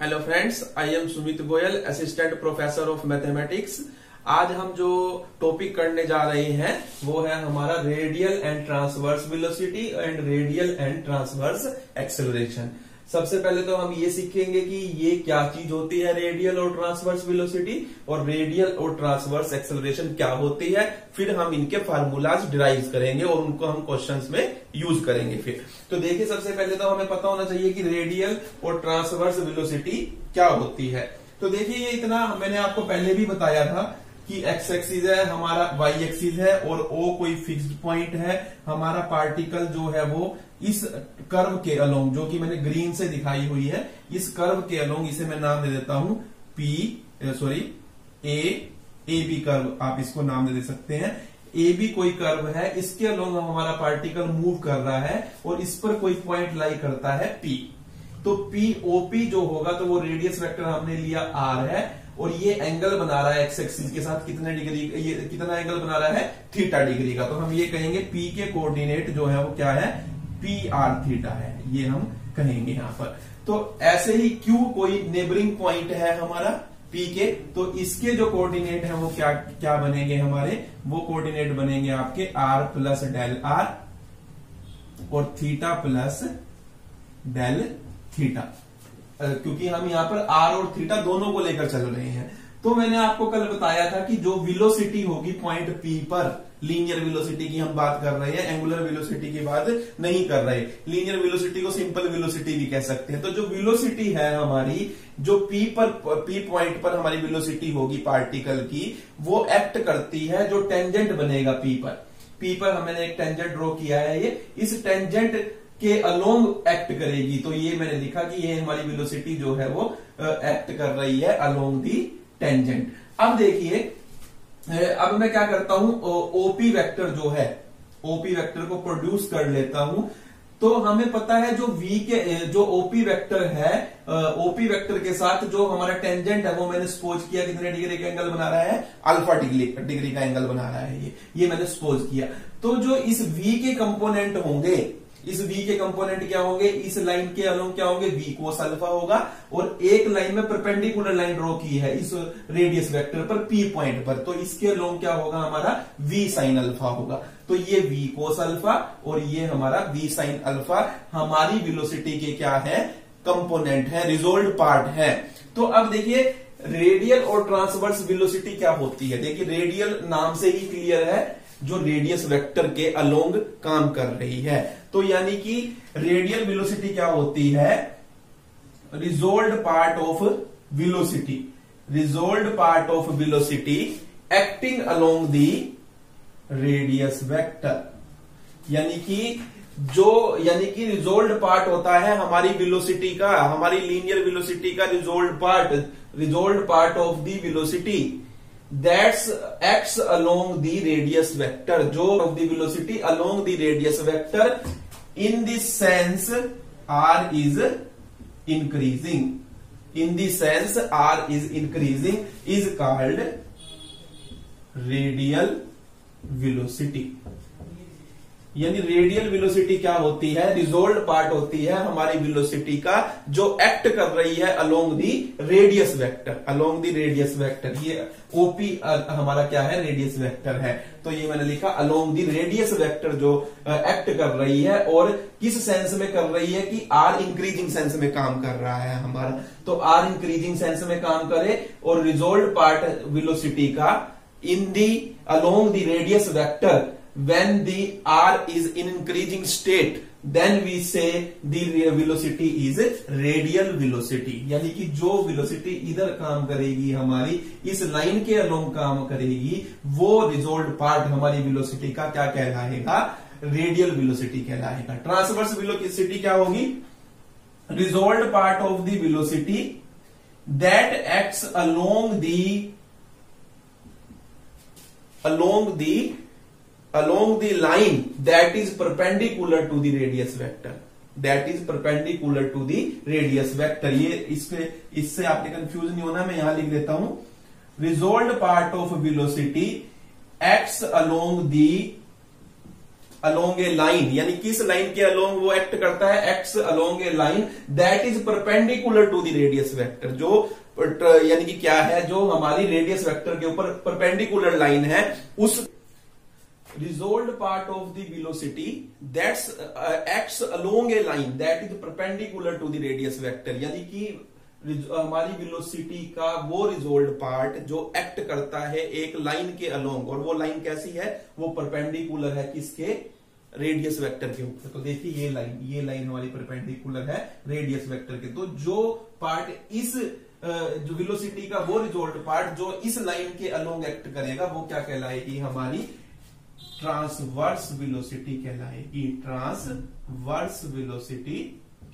Hello friends, I am Sumit Goyal, assistant professor of mathematics. आज हम जो टॉपिक करने जा रहे हैं वो है हमारा radial and transverse velocity and radial and transverse acceleration. सबसे पहले तो हम ये सीखेंगे कि ये क्या चीज होती है रेडियल और ट्रांसवर्स वेलोसिटी, और रेडियल और ट्रांसवर्स एक्सेलरेशन क्या होती है। फिर हम इनके फार्मूलाज डिराइव करेंगे और उनको हम क्वेश्चंस में यूज करेंगे। फिर तो देखिए, सबसे पहले तो हमें पता होना चाहिए कि रेडियल और ट्रांसवर्स वेलोसिटी क्या होती है। तो देखिए, ये इतना मैंने आपको पहले भी बताया था कि एक्स एक्सिस है हमारा, वाई एक्सिस है और ओ कोई फिक्स्ड पॉइंट है। हमारा पार्टिकल जो है वो इस कर्व के अलोंग, जो कि मैंने ग्रीन से दिखाई हुई है, इस कर्व के अलोंग, इसे मैं नाम दे देता हूं ए बी कर्व, आप इसको नाम दे सकते हैं। ए बी कोई कर्व है, इसके अलोंग हमारा पार्टिकल मूव कर रहा है और इस पर कोई पॉइंट लाई करता है पी। तो पी ओपी जो होगा, तो वो रेडियस वेक्टर हमने लिया आर है, और ये एंगल बना रहा है एक्स एक्सिस के साथ कितने डिग्री, ये कितना एंगल बना रहा है थीटा डिग्री का। तो हम ये कहेंगे पी के कोऑर्डिनेट जो है वो क्या है, पी आर थीटा है, ये हम कहेंगे यहां पर। तो ऐसे ही क्यू कोई नेबरिंग पॉइंट है हमारा पी के, तो इसके जो कोऑर्डिनेट है वो क्या क्या बनेंगे हमारे, वो कोऑर्डिनेट बनेंगे आपके आर प्लस डेल आर और थीटा प्लस डेल थीटा, क्योंकि हम यहाँ पर आर और थीटा दोनों को लेकर चल रहे हैं। तो मैंने आपको कल बताया था कि जो वेलोसिटी होगी पॉइंट पी पर, लीनियर वेलोसिटी की हम बात कर रहे हैं, एंगुलर वेलोसिटी की बात नहीं कर रहे। लीनियर वेलोसिटी को सिंपल वेलोसिटी भी कह सकते हैं। तो जो वेलोसिटी है हमारी, जो पी पॉइंट पर हमारी वेलोसिटी होगी पार्टिकल की, वो एक्ट करती है जो टेंजेंट बनेगा पी पर हमने एक टेंजेंट ड्रॉ किया है, ये इस टेंजेंट के अलोंग एक्ट करेगी। तो ये मैंने लिखा कि ये हमारी वेलोसिटी जो है वो एक्ट कर रही है अलोंग दी टेंजेंट। अब देखिए, अब मैं क्या करता हूं, ओपी वेक्टर जो है, ओपी वेक्टर को प्रोड्यूस कर लेता हूं। तो हमें पता है जो वी के जो ओपी वेक्टर है, ओपी वेक्टर के साथ जो हमारा टेंजेंट है वो मैंने सपोज किया कितने डिग्री का एंगल बना रहा है, अल्फा डिग्री का एंगल बना रहा है, ये मैंने सपोज किया। तो जो इस वी के कंपोनेंट होंगे, इस v के कंपोनेंट क्या होंगे, इस लाइन के अलोंग क्या होंगे, v कोस अल्फा होगा, और एक लाइन में परपेंडिकुलर लाइन ड्रॉ की है इस रेडियस वेक्टर पर p पॉइंट पर, तो इसके अलोंग क्या होगा हमारा v साइन अल्फा होगा। तो ये v कोस अल्फा और ये हमारा v साइन अल्फा हमारी वेलोसिटी के क्या है, कंपोनेंट है, रिजोल्व पार्ट है। तो अब देखिए, रेडियल और ट्रांसवर्स वेलोसिटी क्या होती है। देखिए, रेडियल नाम से ही क्लियर है, जो रेडियस वेक्टर के अलोंग काम कर रही है। तो यानी कि रेडियल वेलोसिटी क्या होती है, resolve part of velocity, resolve part of velocity acting along the radius vector. यानी कि रिजोल्व पार्ट होता है हमारी वेलोसिटी का, हमारी लीनियर वेलोसिटी का resolve part of the velocity that's acts along the radius vector, जो of the velocity along the radius vector in the sense r is increasing, in the sense r is increasing is called radial velocity। यानी radial velocity क्या होती है, resolve part होती है हमारी velocity का जो एक्ट कर रही है along the radius vector, along the radius vector. ये ओपी हमारा क्या है, रेडियस वेक्टर है। तो ये मैंने लिखा अलोंग दी रेडियस वेक्टर जो एक्ट कर रही है, और किस सेंस में कर रही है कि आर इंक्रीजिंग सेंस में काम कर रहा है हमारा। तो आर इंक्रीजिंग सेंस में काम करे, और रिजोल्व पार्ट वेलोसिटी का in the along the radius vector when the r is in increasing state, then we say the velocity is radial velocity। यानी कि जो वेलोसिटी इधर काम करेगी हमारी, इस लाइन के अलोंग काम करेगी, वो रिजोल्व पार्ट हमारी वेलोसिटी का क्या कहलाएगा, रेडियल वेलोसिटी कहलाएगा। ट्रांसवर्स वेलोसिटी क्या होगी, resolve part of the velocity that acts along the line that is perpendicular to the radius vector, that is perpendicular to the radius vector। ये इससे आपने कंफ्यूज नहीं होना, मैं यहां लिख देता हूं, resolved part of velocity acts along the along a line, यानी किस लाइन के अलोंग वो एक्ट करता है, acts along a line that is perpendicular to the radius vector, जो यानी कि क्या है, जो हमारी रेडियस वेक्टर के ऊपर परपेंडिकुलर लाइन है, उस resolved part of the velocity that acts along a line that is perpendicular to the radius vector, यानी कि हमारी वेलोसिटी का वो रिजोल्व पार्ट जो एक्ट करता है एक लाइन के अलोंग, और वो लाइन कैसी है, वो परपेंडिकुलर है किसके, रेडियस वेक्टर के ऊपर। तो देखिए ये लाइन हमारी परपेंडिकुलर है रेडियस वेक्टर के। तो जो पार्ट इस जो वेलोसिटी का वो रिजोल्व पार्ट जो इस लाइन के अलोंग एक्ट करेगा वो क्या कहलाएगी, हमारी ट्रांसवर्स वेलोसिटी कहलाएगी, ट्रांसवर्स वेलोसिटी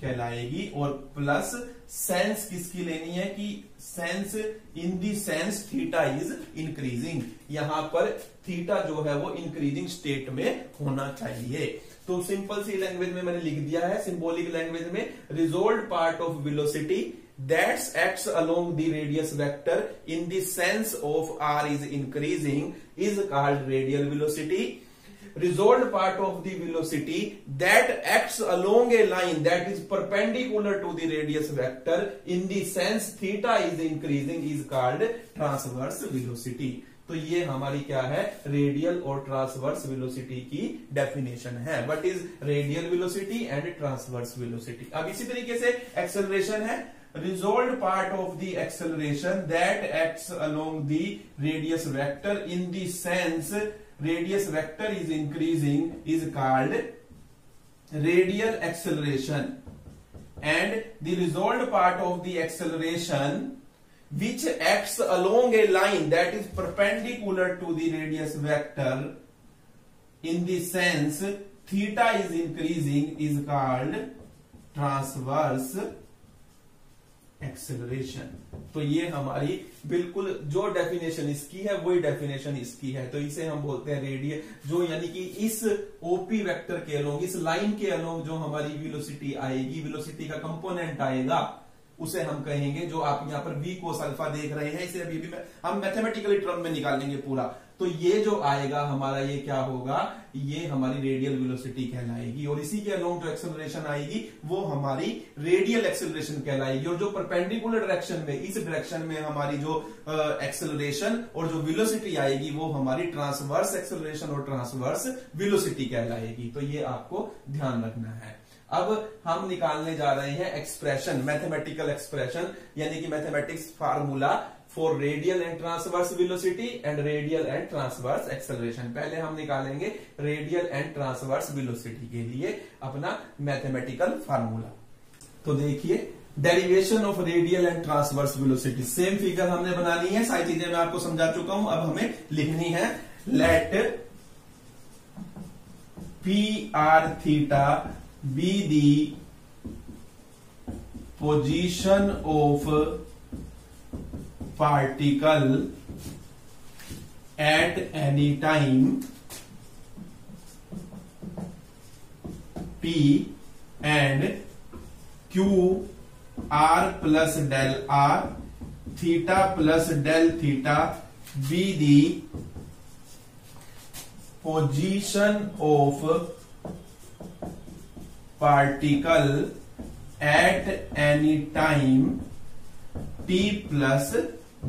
कहलाएगी। और प्लस सेंस किसकी लेनी है कि sense in the sense theta is increasing, यहां पर थीटा जो है वो इंक्रीजिंग स्टेट में होना चाहिए। तो सिंपल सी लैंग्वेज में मैंने लिख दिया है, सिंबॉलिक लैंग्वेज में, resolve part of velocity that acts along the radius vector in the sense of r is increasing is called radial velocity. Resolved part of the velocity that acts along a line that is perpendicular to the radius vector in the sense theta is increasing is called transverse velocity. तो ये हमारी क्या है, radial और transverse velocity की definition है। What is radial velocity and transverse velocity. अब इसी तरीके से एक्सेलरेशन है, resolved part of the acceleration that acts along the radius vector in the sense radius vector is increasing is called radial acceleration, and the resolved part of the acceleration which acts along a line that is perpendicular to the radius vector in the sense theta is increasing is called transverse acceleration. तो ये हमारी बिल्कुल जो definition इसकी है वही definition इसकी है। तो इसे हम बोलते हैं रेडियल, जो यानी कि इस ओपी वेक्टर के अलोंग, इस लाइन के अलोंग जो हमारी वेलोसिटी आएगी, वेलोसिटी का कंपोनेंट आएगा, उसे हम कहेंगे, जो आप यहाँ पर v कोस अल्फा देख रहे हैं, इसे अभी भी हम मैथमेटिकली टर्म में निकालेंगे पूरा। तो ये जो आएगा हमारा, ये क्या होगा, ये हमारी रेडियल वेलोसिटी कहलाएगी। और इसी के अलोंग जो एक्सेलरेशन आएगी वो हमारी रेडियल एक्सेलरेशन कहलाएगी। और जो परपेंडिकुलर डायरेक्शन में, इस डायरेक्शन में हमारी जो एक्सेलरेशन और जो वेलोसिटी आएगी वो हमारी ट्रांसवर्स एक्सेलरेशन और ट्रांसवर्स वेलोसिटी कहलाएगी। तो ये आपको ध्यान रखना है। अब हम निकालने जा रहे हैं एक्सप्रेशन, मैथमेटिकल एक्सप्रेशन, यानी कि mathematics formula for radial and transverse velocity and radial and transverse acceleration. पहले हम निकालेंगे रेडियल एंड ट्रांसवर्स वेलोसिटी के लिए अपना मैथमेटिकल फार्मूला। तो देखिए, derivation of radial and transverse velocity, same figure हमने बना ली है, सारी चीजें मैं आपको समझा चुका हूं, अब हमें लिखनी है। Let P R theta be the position of particle at any time p and q r plus del r theta plus del theta be the position of particle at any time t plus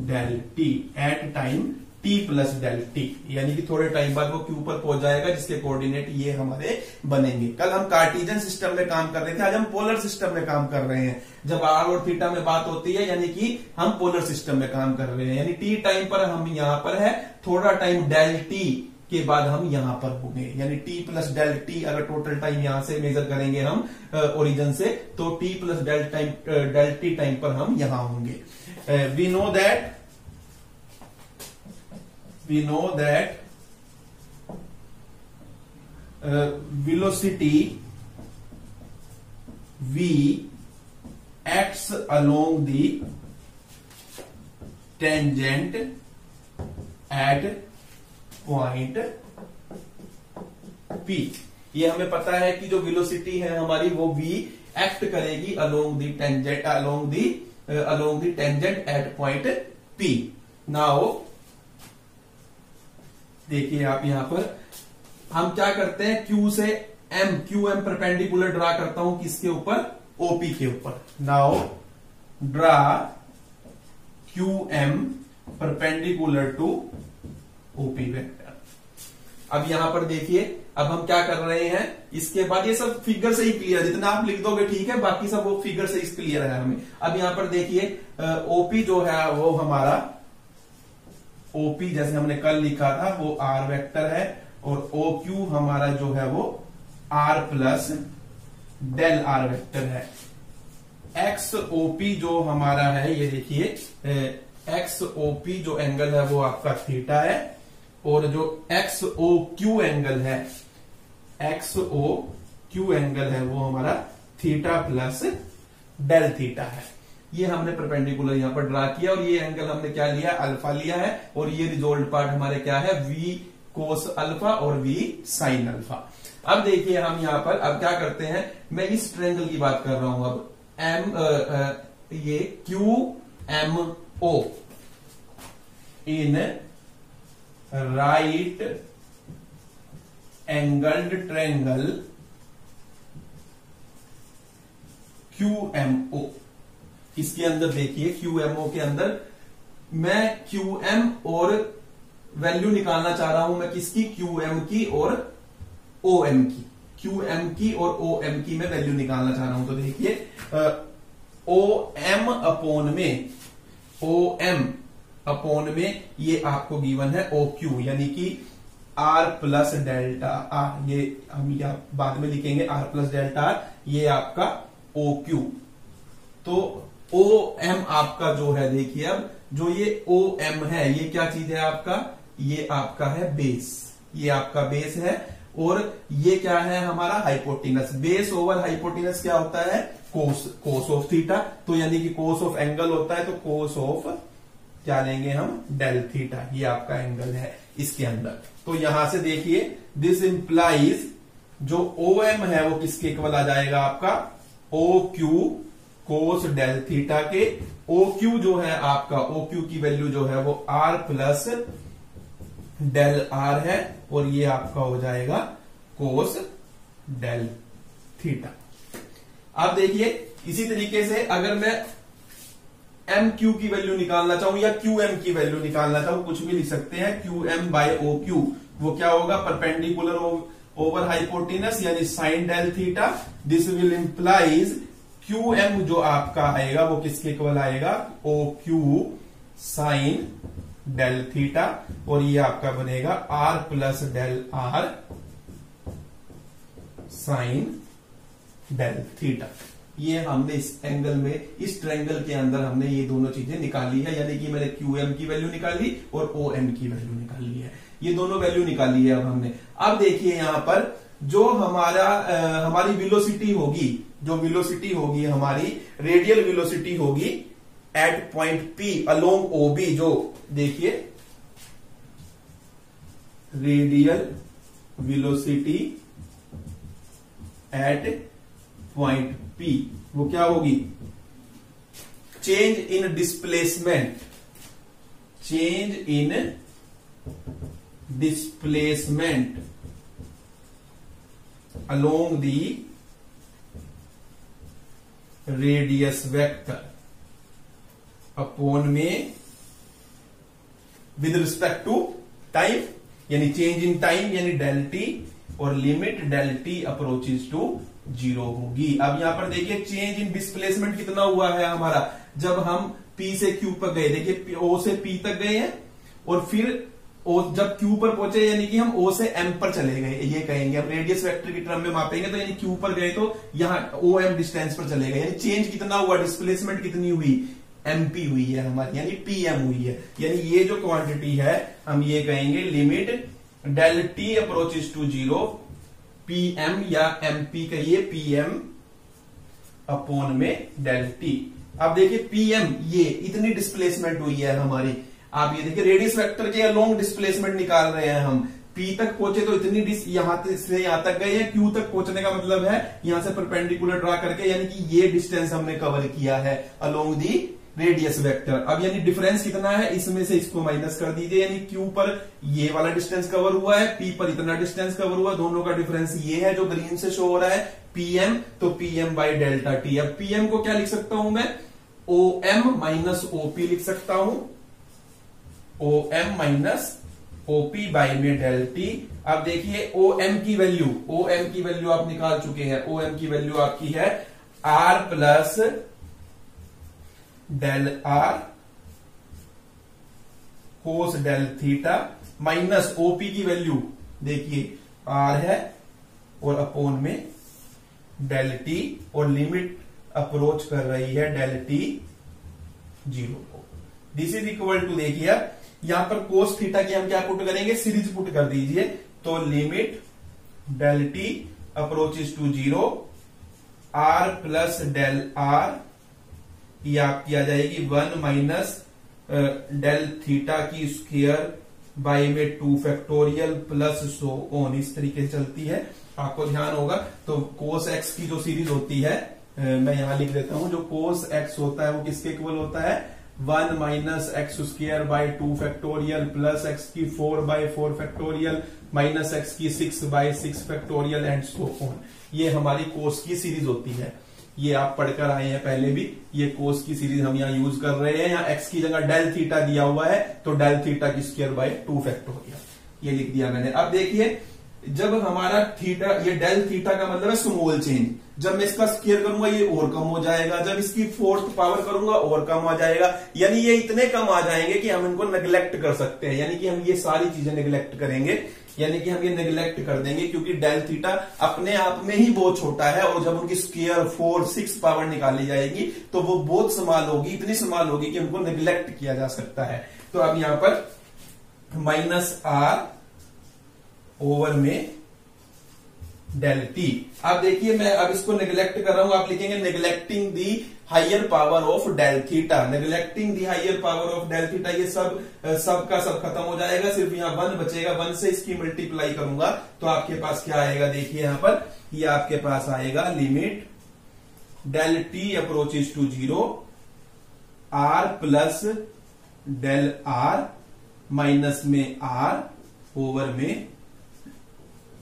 del t, at time t plus del t, यानी कि थोड़े time बाद वो Q पर पहुंच जाएगा, जिसके coordinate ये हमारे बनेंगे। कल हम कार्टेशियन सिस्टम में काम कर रहे थे, आज हम पोलर सिस्टम में काम कर रहे हैं। जब आर और थीटा में बात होती है यानी कि हम पोलर सिस्टम में काम कर रहे हैं, यानी टी टाइम पर हम यहां पर है, थोड़ा टाइम डेल टी के बाद हम यहां पर होंगे, यानी t प्लस डेल टी, अगर टोटल टाइम यहां से मेजर करेंगे हम ओरिजिन से, तो t plus del t time पर हम यहां होंगे। We know that velocity v acts along the tangent at point P। ये हमें पता है कि जो वेलोसिटी है हमारी वो v एक्ट करेगी along the tangent at point P। Now देखिए आप यहां पर हम क्या करते हैं, क्यू से M, Q M perpendicular draw करता हूं किसके ऊपर, ओपी के ऊपर। Now draw Q M perpendicular to OP vector. अब यहां पर देखिए, अब हम क्या कर रहे हैं, इसके बाद ये सब फिगर से ही क्लियर, जितना आप लिख दोगे ठीक है, बाकी सब वो फिगर से ही क्लियर है हमें। अब यहां पर देखिए ओपी जो है वो हमारा, ओपी जैसे हमने कल लिखा था वो आर वेक्टर है, और ओ क्यू हमारा जो है वो R plus del R vector है। एक्स ओपी जो हमारा है, ये देखिए एक्स ओपी जो एंगल है वो आपका थीटा है, और जो एक्स ओ क्यू एंगल है, एक्स ओ क्यू एंगल है वो हमारा थीटा प्लस डेल थीटा है। ये हमने परपेंडिकुलर यहां पर ड्रा किया, और ये एंगल हमने क्या लिया, अल्फा लिया है, और ये रिजोल्ट पार्ट हमारे क्या है, वी कोस अल्फा और वी साइन अल्फा। अब देखिए हम यहां पर अब क्या करते हैं, मैं इस ट्रायंगल की बात कर रहा हूं, अब एम ये Q M O in right angled triangle QMO। इसके अंदर देखिए QMO के अंदर मैं QM और वैल्यू निकालना चाह रहा हूं, मैं किसकी, QM की और OM की, QM की और OM की मैं वैल्यू निकालना चाह रहा हूं। तो देखिए OM अपोन में ये आपको गिवन है OQ, यानी कि R प्लस डेल्टा आर, ये हम या बाद में लिखेंगे R प्लस डेल्टा आर, ये आपका OQ। तो OM आपका जो है, देखिए अब जो ये OM है ये क्या चीज है आपका, ये आपका है बेस, ये आपका बेस है, और ये क्या है हमारा हाइपोटेनस। बेस ओवर हाइपोटेनस क्या होता है, कोस ऑफ थीटा, तो यानी कि कोस ऑफ एंगल होता है, तो कोस ऑफ क्या लेंगे हम, डेल थीटा, ये आपका एंगल है इसके अंदर। तो यहां से देखिए दिस इंप्लाइज जो OM है वो किसके इक्वल आ जाएगा आपका, OQ कोस डेल थीटा के। OQ जो है आपका, OQ की वैल्यू जो है वो R प्लस डेल R है, और ये आपका हो जाएगा कोस डेल थीटा। अब देखिए इसी तरीके से अगर मैं MQ की वैल्यू निकालना चाहूं या QM की वैल्यू निकालना चाहूं, कुछ भी लिख सकते हैं, QM बाय OQ वो क्या होगा, परपेंडिकुलर ओवर हाइपोटेनस यानी sine del theta. This will implies QM जो आपका आएगा वो किसके इक्वल आएगा, OQ साइन डेल थीटा, और ये आपका बनेगा R plus del R sine del theta. ये हमने इस एंगल में, इस ट्रायंगल के अंदर हमने ये दोनों चीजें निकाली है, यानी कि मैंने QM की वैल्यू निकाली और OM की वैल्यू निकाली है, ये दोनों वैल्यू निकाली है अब हमने। अब देखिए यहां पर जो हमारी वेलोसिटी होगी, जो वेलोसिटी होगी हमारी रेडियल वेलोसिटी होगी at point P along OB, जो देखिए radial velocity at point P वो क्या होगी, change in displacement, change in displacement along the radius vector upon में विद रिस्पेक्ट टू टाइम, यानी चेंज इन टाइम यानी डेल टी, और limit del t approaches to 0 होगी। अब यहां पर देखिए चेंज इन डिस्प्लेसमेंट कितना हुआ है हमारा, जब हम P से Q पर गए, देखिए O से P तक गए हैं, और फिर जब Q पर पहुंचे यानी कि हम O से M पर चले गए, ये कहेंगे हम रेडियस वेक्टर की टर्म में मापेंगे, तो यानी Q पर गए तो यहां OM डिस्टेंस पर चले गए, यानी चेंज कितना हुआ, डिस्प्लेसमेंट कितनी हुई, MP हुई है हमारी, यानी PM हुई है। यानी ये जो क्वांटिटी है हम ये कहेंगे limit del t approaches to 0 PM या MP कहिए, PM अपॉन में डेल टी। अब देखिए PM ये इतनी डिस्प्लेसमेंट हुई है हमारी, आप ये देखिए रेडियस वेक्टर के अलोंग डिस्प्लेसमेंट निकाल रहे हैं हम, P तक पहुंचे तो इतनी यहां से यहां तक गए हैं, Q तक पहुंचने का मतलब है यहां से परपेंडिकुलर ड्रा करके, यानी कि ये डिस्टेंस हमने कवर किया है अलोंग दी रेडियस वेक्टर। अब यानी डिफरेंस कितना है, इसमें से इसको माइनस कर दीजिए, यानी Q पर ये वाला डिस्टेंस कवर हुआ है, P पर इतना डिस्टेंस कवर हुआ, दोनों का डिफरेंस ये है जो ग्रीन से शो हो रहा है PM, तो PM बाई डेल्टा टी। अब PM को क्या लिख सकता हूं मैं, OM माइनस OP लिख सकता हूं, OM माइनस OP बाई में डेल टी। अब देखिए OM की वैल्यू आप निकाल चुके हैं, OM की वैल्यू आपकी है R प्लस डेल R कोस डेल थीटा माइनस OP की वैल्यू देखिए R है और अपोन में डेल टी, और लिमिट अप्रोच कर रही है डेल टी 0 को। दिस इज इक्वल टू, देखिए यहां पर कोस थीटा की हम क्या पुट करेंगे, सीरीज पुट कर दीजिए, तो limit del t approaches to 0 R plus del R, ये आपकी आ जाएगी 1 माइनस डेल थीटा की स्क्वायर बाई में 2 फैक्टोरियल प्लस सो ऑन, इस तरीके से चलती है, आपको ध्यान होगा। तो कोस एक्स की जो सीरीज होती है, मैं यहां लिख देता हूं, जो कोस एक्स होता है वो किसके इक्वल होता है, 1 minus x square by 2 factorial plus X की 4 बाई 4 फैक्टोरियल माइनस एक्स की 6 by 6 factorial and so on. ये हमारी कोस की सीरीज होती है, ये आप पढ़कर आए हैं पहले भी, ये कोस की सीरीज हम यहाँ यूज कर रहे हैं। यहाँ एक्स की जगह डेल थीटा दिया हुआ है, तो डेल थीटा की स्क्वायर बाई 2 फैक्टोरियल, ये लिख दिया मैंने। अब देखिए जब हमारा थीटा, ये डेल थीटा का मतलब है स्मॉल चेंज, जब मैं इसका स्क्वायर करूंगा ये और कम हो जाएगा, जब इसकी 4th पावर करूंगा और कम आ जाएगा, यानी ये इतने कम आ जाएंगे कि हम इनको नेग्लेक्ट कर सकते हैं, यानी कि हम ये सारी चीजें नेग्लेक्ट करेंगे, यानी कि हम ये नेग्लेक्ट कर देंगे, क्योंकि डेल थीटा अपने आप में ही बहुत छोटा है, और जब उनकी स्क्वायर 4, 6 पावर निकाली जाएगी तो वो बहुत स्मॉल होगी, इतनी स्मॉल होगी कि उनको नेग्लेक्ट किया जा सकता है। तो अब यहां पर माइनस R ओवर में डेल टी। अब देखिए मैं अब इसको नेग्लेक्ट कर रहा हूं, आप लिखेंगे neglecting the higher power of del theta, neglecting the higher power of del theta, ये सब का सब खत्म हो जाएगा, सिर्फ यहाँ 1 बचेगा, 1 से इसकी मल्टीप्लाई करूंगा तो आपके पास क्या आएगा, देखिए यहां पर ये आपके पास आएगा limit del t approaches to 0 R plus del R minus में R ओवर में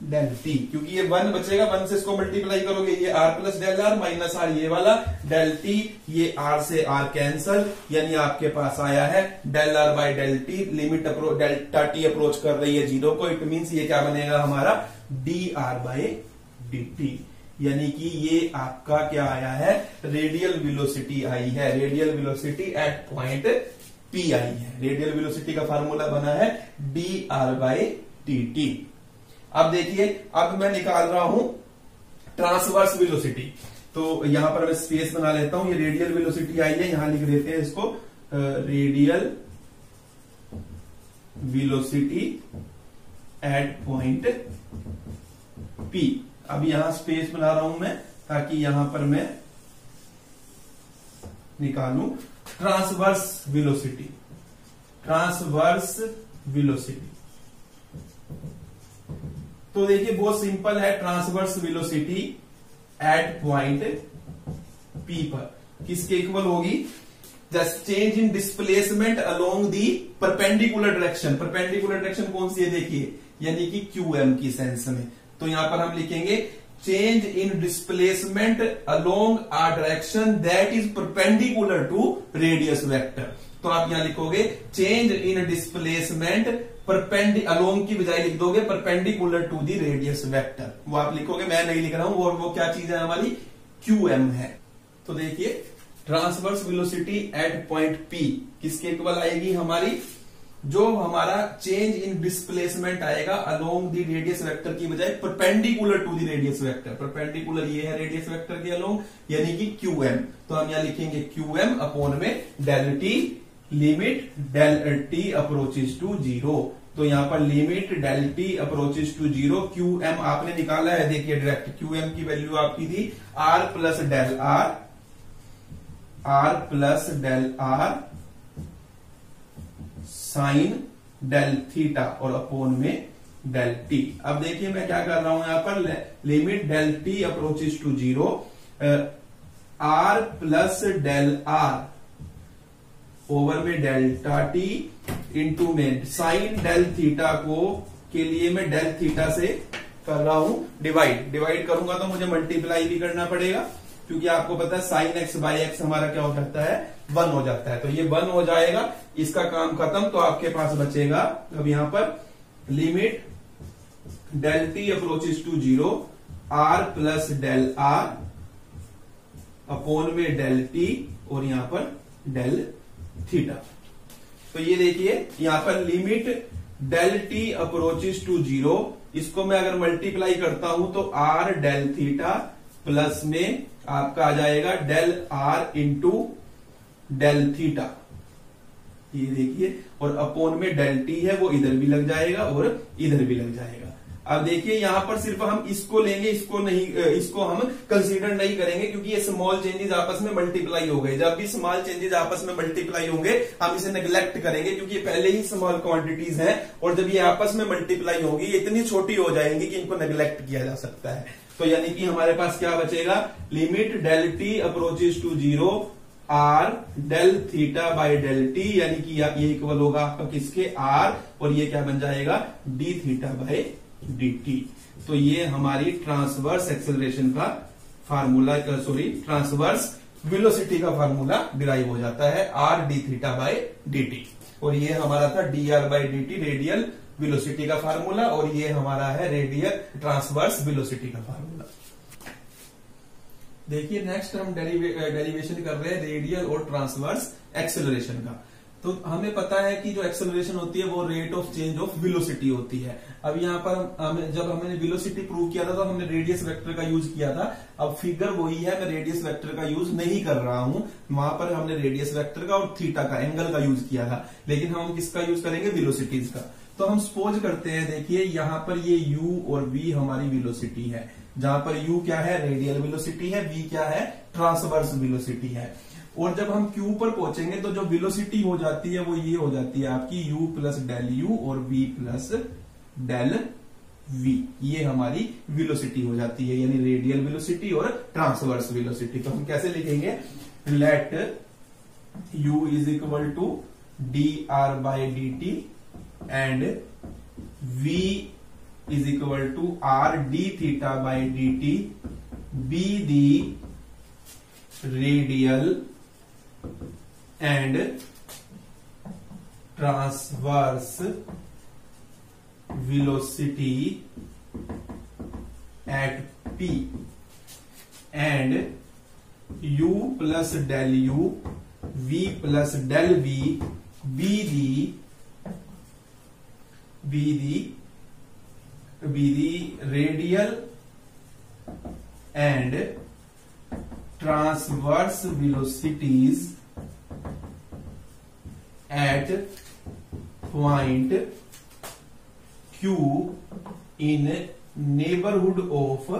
डेल टी, क्योंकि ये 1 बचेगा, 1 से इसको मल्टीप्लाई करोगे, ये R plus del R minus R ये वाला डेल टी, ये R से R कैंसल, यानी आपके पास आया है del R by del t, limit delta t approach कर रही है 0 को, इट मीन्स ये क्या बनेगा हमारा dr बाई dt, यानी कि ये आपका क्या आया है, रेडियल वेलोसिटी आई है, radial velocity at point P आई है। रेडियल वेलोसिटी का फार्मूला बना है dr बाई dt। अब देखिए अब मैं निकाल रहा हूं ट्रांसवर्स वेलोसिटी, तो यहां पर मैं स्पेस बना लेता हूं, ये रेडियल वेलोसिटी आई है, यहां लिख देते हैं इसको radial velocity at point P। अब यहां स्पेस बना रहा हूं मैं, ताकि यहां पर मैं निकालूं ट्रांसवर्स वेलोसिटी, ट्रांसवर्स वेलोसिटी। तो देखिए बहुत सिंपल है, transverse velocity at point P पर किसके इक्वल होगी, just change in displacement along the perpendicular direction. Perpendicular direction कौन सी है देखिए, यानी कि QM की सेंस में, तो यहां पर हम लिखेंगे change in displacement along a direction that is perpendicular to radius vector. तो आप यहां लिखोगे चेंज इन डिस्प्लेसमेंट अलोंग की बजाय लिख दोगे perpendicular to the radius vector, वो आप लिखोगे, मैं नहीं लिख रहा हूं, वो क्या चीज है हमारी QM है। तो देखिए transverse velocity at point P किसके इक्वल आएगी हमारी, जो हमारा चेंज इन डिस्प्लेसमेंट आएगा अलोंग दी रेडियस वेक्टर की बजाय perpendicular to the radius vector, perpendicular ये है रेडियस वेक्टर के अलोंग, यानी कि QM। तो हम यहां लिखेंगे QM अपॉन में del t, limit del t approaches to 0। तो यहां पर limit del t approaches to 0, QM आपने निकाला है, देखिए डायरेक्ट QM की वैल्यू आपकी थी R plus del R, R plus del R sine del theta और अपोन में डेल टी। अब देखिए मैं क्या कर रहा हूं यहां पर, limit del t approaches to 0 R plus del R over में डेल्टा टी इंटू में साइन डेल थीटा के लिए मैं डेल थीटा से कर रहा हूं डिवाइड करूंगा तो मुझे मल्टीप्लाई भी करना पड़ेगा, क्योंकि आपको पता है साइन एक्स बाई एक्स हमारा क्या हो जाता है 1 हो जाता है। तो ये 1 हो जाएगा, इसका काम खत्म। तो आपके पास बचेगा अब यहां पर limit del t approaches to 0 R plus del R upon में डेल टी और यहां पर डेल थीटा। तो ये देखिए यहां पर limit del t approaches to 0, इसको मैं अगर मल्टीप्लाई करता हूं तो आर डेल थीटा प्लस में आपका आ जाएगा del R into del theta, ये देखिए, और अपोन में डेल टी है वो इधर भी लग जाएगा और इधर भी लग जाएगा। अब देखिए यहां पर सिर्फ हम इसको लेंगे, इसको हम कंसीडर नहीं करेंगे, क्योंकि ये स्मॉल चेंजेस आपस में मल्टीप्लाई हो गए। जब भी स्मॉल चेंजेस आपस में मल्टीप्लाई होंगे हम इसे नेग्लेक्ट करेंगे, क्योंकि ये पहले ही स्मॉल क्वांटिटीज हैं, और जब ये आपस में मल्टीप्लाई होंगी ये इतनी छोटी हो जाएंगी कि इनको नेग्लेक्ट किया जा सकता है। तो यानी कि हमारे पास क्या बचेगा, limit del t approaches to 0 R del theta by del t, यानी कि ये इक्वल होगा आपका किसके, आर, और ये क्या बन जाएगा d theta by d t. तो ये हमारी ट्रांसवर्स एक्सेलरेशन का फार्मूला, ट्रांसवर्स वेलोसिटी का फार्मूला डिराइव हो जाता है, R D theta by d t. और ये हमारा था d R by d t radial velocity का फार्मूला, और ये हमारा है रेडियल ट्रांसवर्स वेलोसिटी का फार्मूला। देखिए नेक्स्ट हम डेरिवेशन कर रहे हैं रेडियल और ट्रांसवर्स एक्सेलरेशन का। तो हमें पता है कि जो एक्सेलरेशन होती है वो rate of change of velocity होती है। अब यहाँ पर जब हमने वेलोसिटी प्रूव किया था तो हमने रेडियस वेक्टर का यूज किया था। अब फिगर वही है, मैं रेडियस वेक्टर का यूज नहीं कर रहा हूं, वहां पर हमने रेडियस वेक्टर का और थीटा का एंगल का यूज किया था, लेकिन हम किसका यूज करेंगे, वेलोसिटीज का। तो हम सपोज करते हैं, देखिए यहां पर ये u और v हमारी वेलोसिटी है, जहां पर u क्या है रेडियल वेलोसिटी है, v क्या है ट्रांसवर्स वेलोसिटी है। और जब हम q पर पहुंचेंगे तो जो वेलोसिटी हो जाती है वो ये हो जाती है आपकी u प्लस डेल u और v प्लस डेल v, ये हमारी वेलोसिटी हो जाती है, यानी रेडियल वेलोसिटी और ट्रांसवर्स वेलोसिटी। तो हम कैसे लिखेंगे, let u is equal to d R by d t and v is equal to r d theta by dt be the radial and transverse velocity at p and u plus del u v plus del v be the radial and transverse velocities at point Q in neighborhood of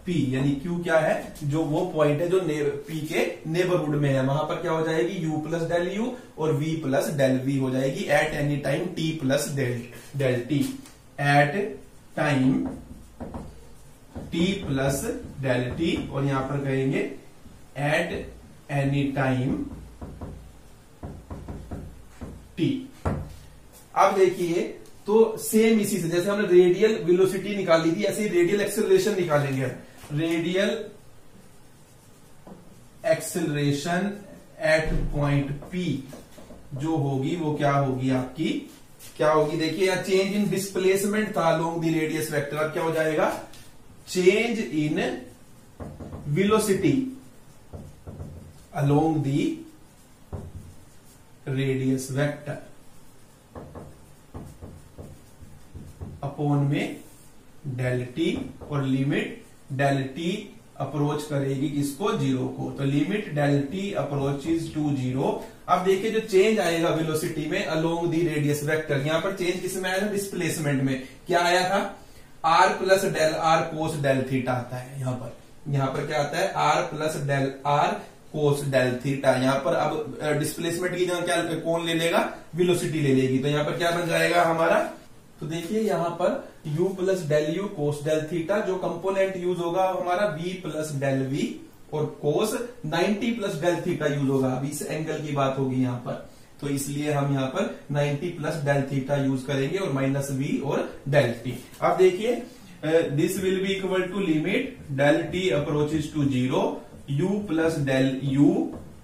P, यानी Q क्या है, जो वो point है जो P के neighbourhood में है, वहां पर क्या हो जाएगी u प्लस डेल u और v प्लस डेल v हो जाएगी at any time t plus del t, at time t plus del t, और यहां पर कहेंगे एट एनी टाइम t। अब देखिए तो सेम इसी से जैसे हमने रेडियल वेलोसिटी निकाली थी ऐसे ही रेडियल एक्सेलरेशन निकालेंगे। Radial acceleration at point P जो होगी वो क्या होगी आपकी, क्या होगी, देखिए यहां चेंज इन डिस्प्लेसमेंट था अलोंग द रेडियस वेक्टर, अब क्या हो जाएगा change in velocity along the radius vector upon में डेल टी, और लिमिट डेल टी अप्रोच करेगी किसको, 0 को। तो limit del t approaches to 0। अब देखिए जो चेंज आएगा वेलोसिटी में अलोंग दी रेडियस वेक्टर, यहां पर चेंज किसमें आया था, डिस्प्लेसमेंट में। क्या आया था, R plus del R cos del theta आता है। यहां पर क्या आता है, R plus del R cos del theta. यहां पर अब डिस्प्लेसमेंट की जगह क्या कौन ले लेगा, वेलोसिटी ले लेगी। तो यहां पर क्या बन जाएगा हमारा, तो देखिए यहां पर u प्लस डेल u कोस डेल थीटा, जो कंपोनेंट यूज होगा हमारा v प्लस डेल v और कोस 90 प्लस डेल थीटा यूज होगा। अभी इस एंगल की बात होगी यहाँ पर, तो इसलिए हम यहाँ पर 90 प्लस डेल थीटा यूज करेंगे और माइनस v और डेल टी। अब देखिए this will be equal to limit del t approaches to 0 u plus del u।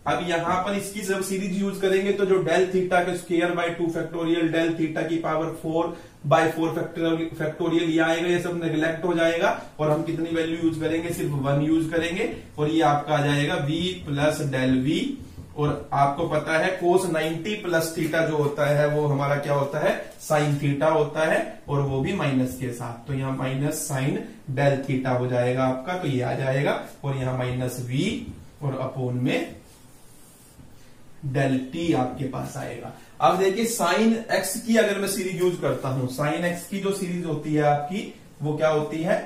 अब यहां पर इसकी जब सीरीज यूज करेंगे तो जो डेल थीटा का square by 2 factorial del theta की पावर 4 बाय 4 फैक्टोरियल ये आएगा, ये सब नेग्लेक्ट हो जाएगा और हम कितनी वैल्यू यूज करेंगे, सिर्फ 1 यूज करेंगे और ये आपका आ जाएगा v प्लस डेल v। और आपको पता है कोस 90 प्लस थीटा जो होता है वो हमारा क्या होता है, साइन थीटा होता है और वो भी माइनस के साथ। तो यहाँ माइनस साइन डेल थीटा हो जाएगा आपका, तो ये आ जाएगा और यहाँ माइनस v और अपोन में डेल टी आपके पास आएगा। अब देखिए साइन एक्स की अगर मैं सीरीज यूज करता हूं, साइन एक्स की जो सीरीज होती है आपकी वो क्या होती है,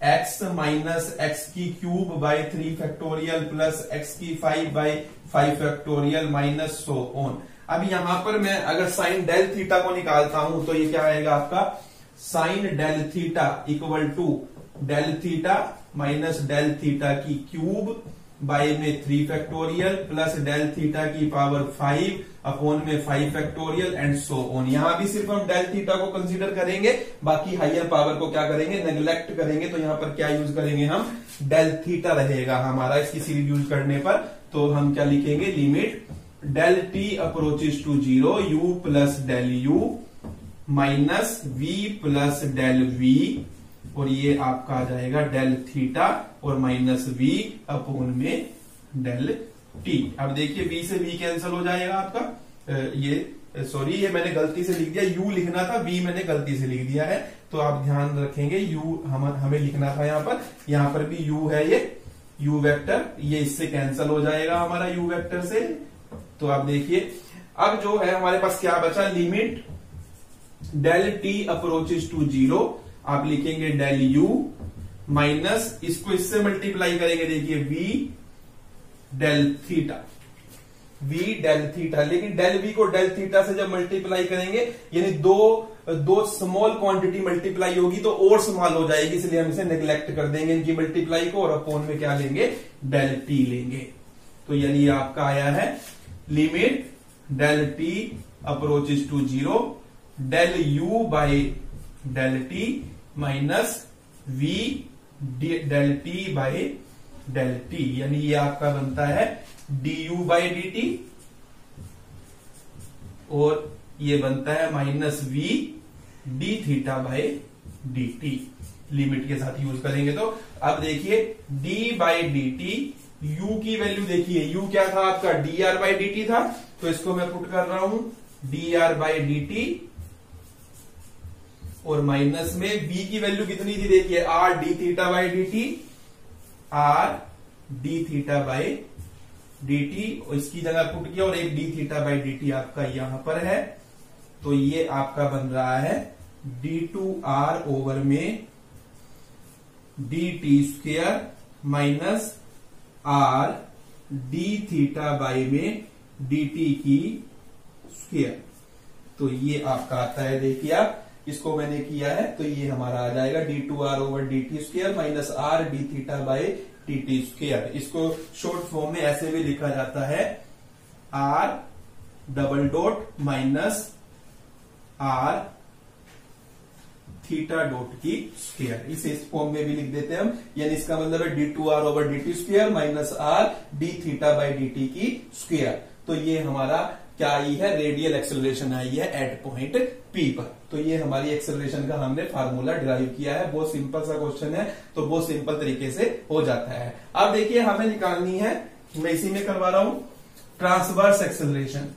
एक्स माइनस एक्स की cube by 3 factorial plus X की 5 by 5 factorial minus so on. अब यहां पर मैं अगर साइन डेल थीटा को निकालता हूं तो ये क्या आएगा आपका, sine del theta equal to del theta minus del theta की क्यूब बाय में 3 फैक्टोरियल प्लस डेल थीटा की पावर 5 अपॉन में 5 फैक्टोरियल एंड सो ऑन। यहां भी सिर्फ हम डेल थीटा को कंसीडर करेंगे, बाकी हायर पावर को क्या करेंगे, नेग्लेक्ट करेंगे। तो यहां पर क्या यूज करेंगे हम, डेल थीटा रहेगा हमारा इसकी सीरीज यूज करने पर। तो हम क्या लिखेंगे, limit del t approaches to 0 u plus del u minus v plus del v और ये आपका आ जाएगा डेल थीटा और माइनस v अपोन में डेल टी। अब देखिए v से v कैंसिल हो जाएगा आपका, ये सॉरी ये मैंने गलती से लिख दिया, u लिखना था v मैंने गलती से लिख दिया है। तो आप ध्यान रखेंगे u हमें लिखना था यहाँ पर भी u है, ये u वेक्टर, ये इससे कैंसिल हो जाएगा हमारा u वेक्टर से। तो आप देखिए अब जो है हमारे पास क्या बचा, limit del t approaches to 0 आप लिखेंगे डेल u माइनस इसको इससे मल्टीप्लाई करेंगे, देखिए v del theta, v del theta. लेकिन डेल v को डेल थीटा से जब मल्टीप्लाई करेंगे यानी दो स्मॉल क्वांटिटी मल्टीप्लाई होगी तो और स्मॉल हो जाएगी, इसलिए हम इसे नेग्लेक्ट कर देंगे इनकी मल्टीप्लाई को और अपोन में क्या लेंगे, डेल टी लेंगे। तो यानी आपका आया है limit del t approaches to 0 del u by del t minus v del t by del t, यानी ये आपका बनता है du बाय डी टी और ये बनता है minus v d theta by d T. Limit के साथ यूज करेंगे तो अब देखिए d by d t, u की वैल्यू देखिए, u क्या था आपका, dr बाय डी टी था, तो इसको मैं पुट कर रहा हूं dr बाय डी टी और माइनस में v की वैल्यू कितनी थी, देखिए r D theta by D T, r D theta by D T, इसकी जगह पुट किया और एक D theta by D T आपका यहां पर है। तो ये आपका बन रहा है d2r ओवर में d T square minus r D theta by में डी टी की स्क्वेयर। तो ये आपका आता है, देखिए आप इसको मैंने किया है तो ये हमारा आ जाएगा d2r over D T square minus r D theta by D T square. इसको शॉर्ट फॉर्म में ऐसे भी लिखा जाता है r double dot minus r theta dot की स्क्वेयर, इस फॉर्म में भी लिख देते हैं हम, यानी इसका मतलब है d2r over D T square minus r D theta by D T की स्क्वेयर। तो ये हमारा क्या आई है, रेडियल एक्सेलरेशन आई है एट पॉइंट P पर। तो ये हमारी एक्सेलरेशन का हमने फार्मूला डिराइव किया है, बहुत सिंपल सा क्वेश्चन है, तो बहुत सिंपल तरीके से हो जाता है। अब देखिए हमें निकालनी है, मैं इसी में करवा रहा हूं, ट्रांसवर्स एक्सेलरेशन।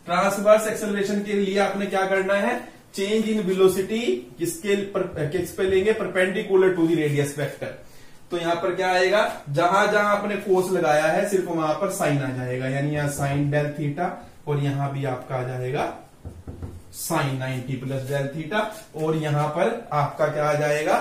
ट्रांसवर्स एक्सेलरेशन के लिए आपने क्या करना है, चेंज इन वेलोसिटी किसके किस पे लेंगे, perpendicular to the radius vector. तो यहां पर क्या आएगा, जहां जहां आपने फोर्स लगाया है सिर्फ वहां पर साइन आ जाएगा, यानी यहां साइन डेल थीटा और यहां भी आपका आ जाएगा साइन 90 प्लस डेल थीटा और यहां पर आपका क्या आ जाएगा।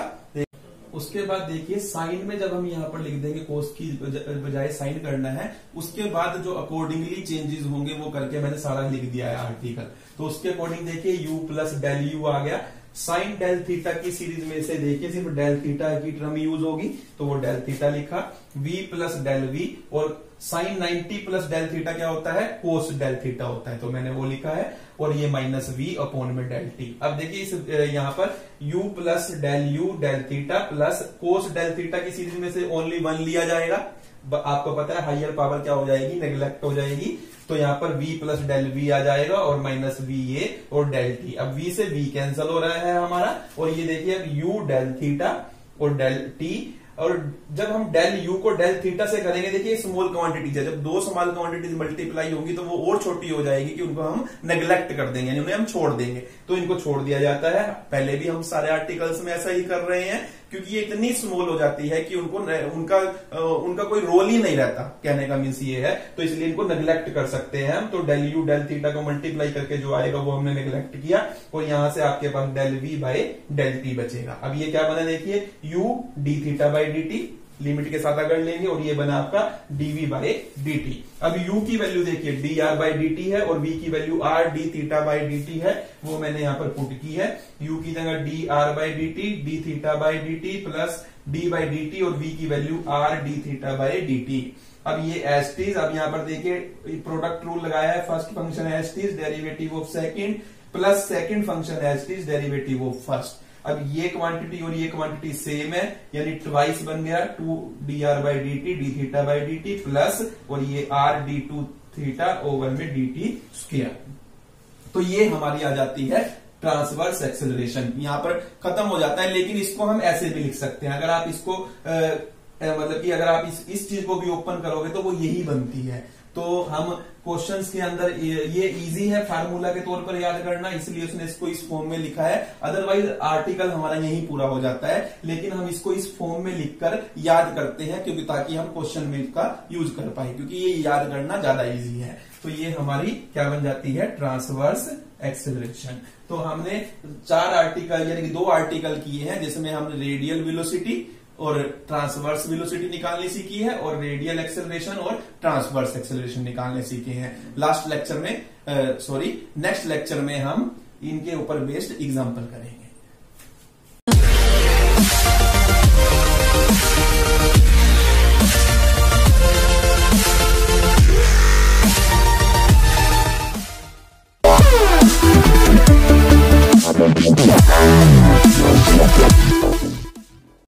उसके बाद देखिए साइन में जब हम यहां पर लिख देंगे कोस की बजाय साइन करना है, उसके बाद जो अकॉर्डिंगली चेंजेस होंगे वो करके मैंने सारा लिख दिया है आर्टिकल। तो उसके अकॉर्डिंग देखिए u प्लस डेल u आ गया, साइन डेल थीटा की सीरीज में से देखिए सिर्फ डेल थीटा की टर्म यूज होगी, तो वो डेल थीटा लिखा, v प्लस डेल वी, और साइन 90 प्लस डेल थीटा क्या होता है, कोस डेल थीटा होता है, तो मैंने वो लिखा है, और ये माइनस v अपॉन में डेल टी। अब देखिए इस यहाँ पर u plus del u del theta plus cos del theta की सीरीज में से ओनली वन लिया जाएगा। आपको पता है हायर पावर क्या हो जाएगी, नेग्लेक्ट हो जाएगी, तो यहाँ पर v प्लस डेल वी आ जाएगा और माइनस वी ए और डेल टी। अब v से v कैंसिल हो रहा है हमारा, और ये देखिए अब u डेल थीटा और डेल टी, और जब हम डेल यू को डेल थीटा से करेंगे, देखिए स्मॉल क्वांटिटीज है, जब दो स्मॉल क्वांटिटीज मल्टीप्लाई होगी तो वो और छोटी हो जाएगी कि उनको हम नेग्लेक्ट कर देंगे, उन्हें हम छोड़ देंगे, तो इनको छोड़ दिया जाता है। पहले भी हम सारे आर्टिकल्स में ऐसा ही कर रहे हैं, क्योंकि ये इतनी स्मॉल हो जाती है कि उनको उनका कोई रोल ही नहीं रहता, कहने का मीन्स ये है, तो इसलिए इनको नेग्लेक्ट कर सकते हैं हम। तो डेल यू डेल थीटा को मल्टीप्लाई करके जो आएगा वो हमने नेग्लेक्ट किया, और यहां से आपके पास del V by del T बचेगा। अब ये क्या बना देखिए, U D theta by D T, limit के साथ अगर लेंगे, और ये बना आपका डीवी बाई डी टी। अब u की वैल्यू देखिए D R by D T है, और v की value R D theta by D T है, वो मैंने यहाँ पर पुट की है। u की जगह D R by D t, d theta by D t plus D by D t, और v की value R D theta by D T. अब ये एस्टीज, अब यहाँ पर देखिए प्रोडक्ट रूल लगाया है, फर्स्ट फंक्शन एस्टीज derivative of second plus second function एस्टीज डेरिवेटिव ऑफ फर्स्ट। अब ये क्वांटिटी और ये क्वांटिटी सेम है, यानी ट्वाइस बन गया 2 d R by D t, d theta by D t plus, और ये R d two theta over में डी टी स्क्वायर। तो ये हमारी आ जाती है ट्रांसवर्स एक्सेलरेशन, यहां पर खत्म हो जाता है। लेकिन इसको हम ऐसे भी लिख सकते हैं, अगर आप इसको मतलब कि अगर आप इस चीज को भी ओपन करोगे तो वो यही बनती है। तो हम क्वेश्चंस के अंदर ये इजी है फार्मूला के तौर पर याद करना, इसलिए उसने इसको इस फॉर्म में लिखा है, अदरवाइज आर्टिकल हमारा यही पूरा हो जाता है। लेकिन हम इसको इस फॉर्म में लिखकर याद करते हैं, क्योंकि ताकि हम क्वेश्चन में इसका यूज कर पाए, क्योंकि ये याद करना ज्यादा इजी है। तो ये हमारी क्या बन जाती है, ट्रांसवर्स एक्सेलरेशन। तो हमने 4 आर्टिकल यानी कि 2 आर्टिकल किए हैं, जिसमें हमने रेडियल वेलोसिटी और ट्रांसवर्स वेलोसिटी निकालनी सीखी है, और रेडियल एक्सेलरेशन और ट्रांसवर्स एक्सेलरेशन निकालने सीखे हैं। लास्ट लेक्चर में नेक्स्ट लेक्चर में हम इनके ऊपर बेस्ड एग्जांपल करेंगे।